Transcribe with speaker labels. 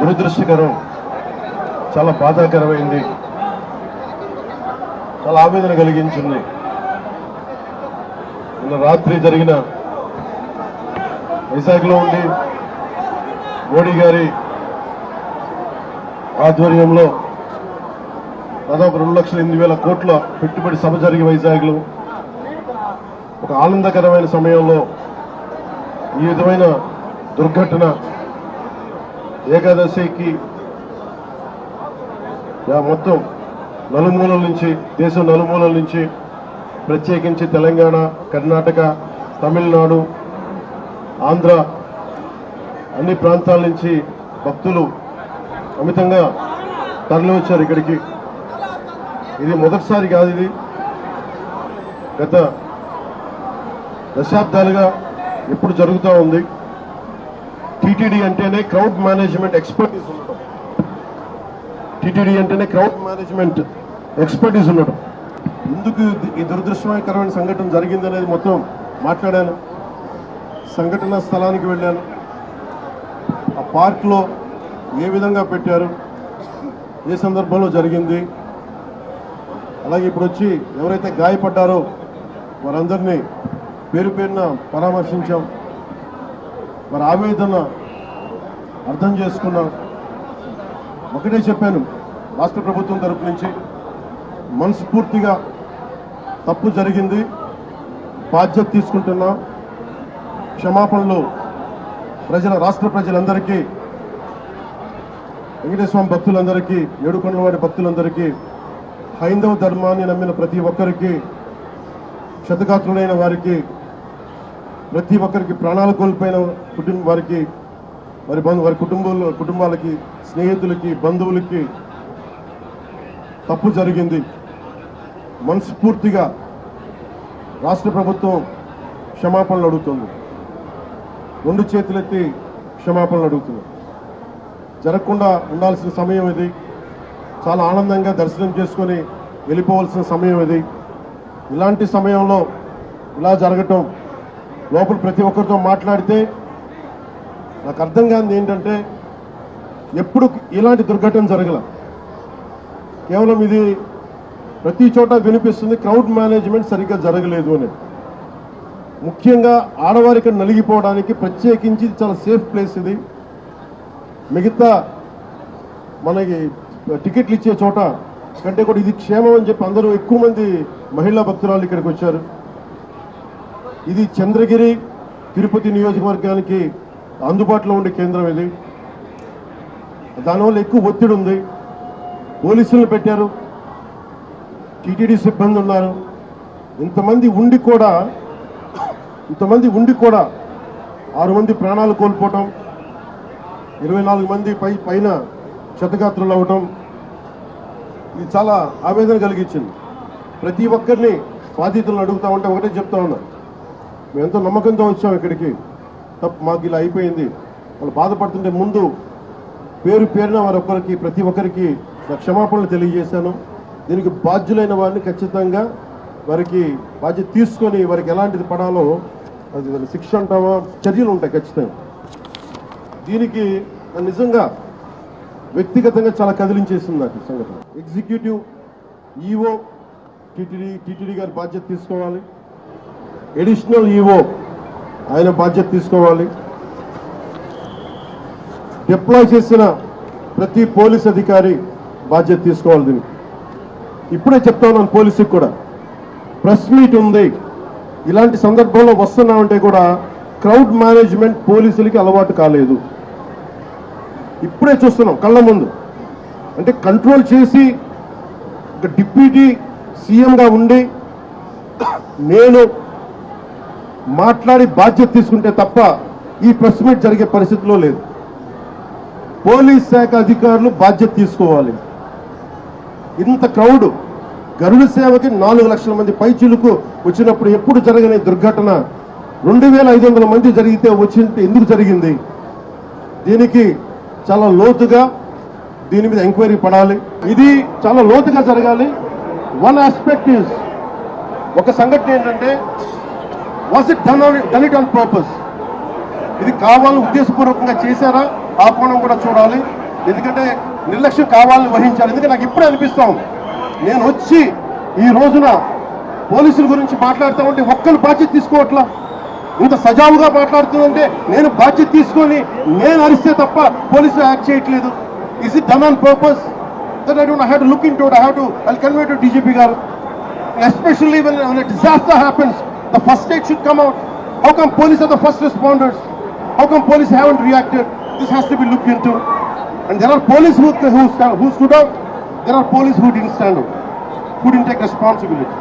Speaker 1: దురదృష్టకరం, చాలా బాధాకరమైంది, చాలా ఆవేదన కలిగించింది. నిన్న రాత్రి జరిగిన వైజాగ్లో ఉండి మోడీ గారి ఆధ్వర్యంలో దాదాపు 2,08,000 కోట్ల పెట్టుబడి సభ జరిగి వైజాగ్లో ఒక ఆనందకరమైన సమయంలో ఈ విధమైన దుర్ఘటన ఏకాదశికి మొత్తం నలుమూలల నుంచి, దేశం నలుమూలల నుంచి, ప్రత్యేకించి తెలంగాణ, కర్ణాటక, తమిళనాడు, ఆంధ్ర అన్ని ప్రాంతాల నుంచి భక్తులు అమితంగా తరలి వచ్చారు ఇక్కడికి. ఇది మొదటిసారి కాదు, ఇది గత దశాబ్దాలుగా ఎప్పుడు జరుగుతూ ఉంది. టీటీడీ అంటేనే క్రౌడ్ మేనేజ్మెంట్ ఎక్స్పర్టీస్ ఉండడం, టీటీడీ అంటేనే క్రౌడ్ మేనేజ్మెంట్ ఎక్స్పర్టీస్ ఉండడం. ఎందుకు ఈ దురదృష్టకరమైన సంఘటన జరిగింది అనేది మొత్తం మాట్లాడాను. సంఘటన స్థలానికి వెళ్ళాను. ఆ పార్క్లో ఏ విధంగా పెట్టారు, ఏ సందర్భంలో జరిగింది, అలాగే ఇప్పుడు వచ్చి ఎవరైతే గాయపడ్డారో వారందరినీ పేరు పేరున పరామర్శించాం. వారి ఆవేదన అర్థం చేసుకున్నాం. ఒకటే చెప్పాను, రాష్ట్ర ప్రభుత్వం తరపు నుంచి మనస్ఫూర్తిగా తప్పు జరిగింది, బాధ్యత తీసుకుంటున్నాం. క్షమాపణలు రాష్ట్ర ప్రజలందరికీ, వెంకటేశ్వర భక్తులందరికీ, ఏడుకొండలవాడి భక్తులందరికీ, హైందవ ధర్మాన్ని నమ్మిన ప్రతి ఒక్కరికి, క్షతగాత్రులైన వారికి, ప్రతి ఒక్కరికి, ప్రాణాలు కోల్పోయిన వారికి, వారి కుటుంబాలకి, స్నేహితులకి, బంధువులకి తప్పు జరిగింది. మనస్ఫూర్తిగా రాష్ట్ర ప్రభుత్వం క్షమాపణలు అడుగుతుంది. 2 చేతులెత్తి క్షమాపణలు అడుగుతుంది. జరగకుండా ఉండాల్సిన సమయం ఇది. చాలా ఆనందంగా దర్శనం చేసుకొని వెళ్ళిపోవాల్సిన సమయం ఇది. ఇలాంటి సమయంలో ఇలా జరగటం, లోపల ప్రతి ఒక్కరితో మాట్లాడితే నాకు అర్థం కానిది ఏంటంటే, ఎప్పుడు ఇలాంటి దుర్ఘటన జరగల. కేవలం ఇది ప్రతి చోట వినిపిస్తుంది, క్రౌడ్ మేనేజ్మెంట్ సరిగ్గా జరగలేదు అని. ముఖ్యంగా ఆడవారికి నలిగిపోవడానికి ప్రత్యేకించి చాలా సేఫ్ ప్లేస్ ఇది. మిగతా మనకి టికెట్లు ఇచ్చే చోట కంటే కూడా ఇది క్షేమం అని చెప్పి అందరూ, ఎక్కువ మంది మహిళా భక్తురాలు ఇక్కడికి వచ్చారు. ఇది చంద్రగిరి, తిరుపతి నియోజకవర్గానికి అందుబాటులో ఉండే కేంద్రం ఇది. దానివల్ల ఎక్కువ ఒత్తిడి ఉంది. పోలీసులను పెట్టారు, టీటీడీ సిబ్బంది ఉన్నారు. ఇంతమంది ఉండి కూడా 6 మంది ప్రాణాలు కోల్పోవటం, 24 మంది పైన క్షతగాత్రులు అవ్వటం, ఇది చాలా ఆవేదన కలిగించింది. ప్రతి ఒక్కరిని బాధితులను అడుగుతా ఉంటే ఒకటే చెప్తా ఉన్నా, మేము ఎంతో నమ్మకంతో వచ్చాం ఇక్కడికి, మాకు ఇలా అయిపోయింది. వాళ్ళు బాధపడుతుంటే ముందు పేరున ప్రతి ఒక్కరికి క్షమాపణలు తెలియజేశాను. దీనికి బాధ్యులైన వారిని ఖచ్చితంగా వారికి బాధ్యత తీసుకొని వారికి ఎలాంటిది పడాలో అది శిక్ష అంటావా, చర్యలు ఉంటాయి ఖచ్చితంగా. దీనికి నిజంగా వ్యక్తిగతంగా చాలా కదిలించేసింది నాకు ఈ సంఘటన. ఎగ్జిక్యూటివ్ ఈఓ టీటీడీ గారి బాధ్యత తీసుకోవాలి. అడిషనల్ ఈఓ ఆయన బాధ్యత తీసుకోవాలి. డిప్లాయ్ చేసిన ప్రతి పోలీస్ అధికారి బాధ్యత తీసుకోవాలి. దీనికి ఇప్పుడే చెప్తా ఉన్నాను, పోలీసుకి కూడా ప్రెస్ మీట్ ఉంది. ఇలాంటి సందర్భంలో వస్తున్నామంటే కూడా క్రౌడ్ మేనేజ్మెంట్ పోలీసులకి అలవాటు కాలేదు. ఇప్పుడే చూస్తున్నాం కళ్ళ ముందు. అంటే కంట్రోల్ చేసి డిప్యూటీ సీఎంగా ఉండి నేను మాట్లాడి బాధ్యత తీసుకుంటే తప్ప ఈ ప్రెస్ మీట్ జరిగే పరిస్థితిలో లేదు. పోలీస్ శాఖ అధికారులు బాధ్యత తీసుకోవాలి. ఇంత క్రౌడ్, గరుడ సేవకి 4 లక్షల మంది పైచిలుకు వచ్చినప్పుడు ఎప్పుడు జరగని దుర్ఘటన 2,500 మంది జరిగితే ఎందుకు జరిగింది? దీనికి చాలా లోతుగా దీని మీద ఎంక్వైరీ పడాలి. ఇది చాలా లోతుగా జరగాలి. వన్ ఆస్పెక్ట్ ఈజ్, ఒక సంఘటన ఏంటంటే, was it done it on purpose? ఇది కావాలని ఉద్దేశపూర్వకంగా చేశారా? ఆ కోణం కూడా చూడాలి. ఎందుకంటే నిర్లక్ష్యం కావాలని వహించాలి. ఎందుకంటే నాకు ఇప్పుడే అనిపిస్తాం, నేను వచ్చి ఈ రోజున పోలీసుల గురించి మాట్లాడుతూ ఉంటే ఒక్కరు బాధ్యత తీసుకోవట్లా. ఇంత సజావుగా మాట్లాడుతుందంటే నేను బాధ్యత తీసుకొని నేను అరిస్తే తప్ప పోలీసులు యాక్ట్ చేయట్లేదు. Is it done on purpose? That I don't have to look into it. I have to convey to DGP గారు. Especially when a disaster happens, the first aid should come out. How come police are the first responders? How come police haven't reacted? This has to be looked into. And there are police who stood out. There are police who didn't stand up, who didn't take responsibility.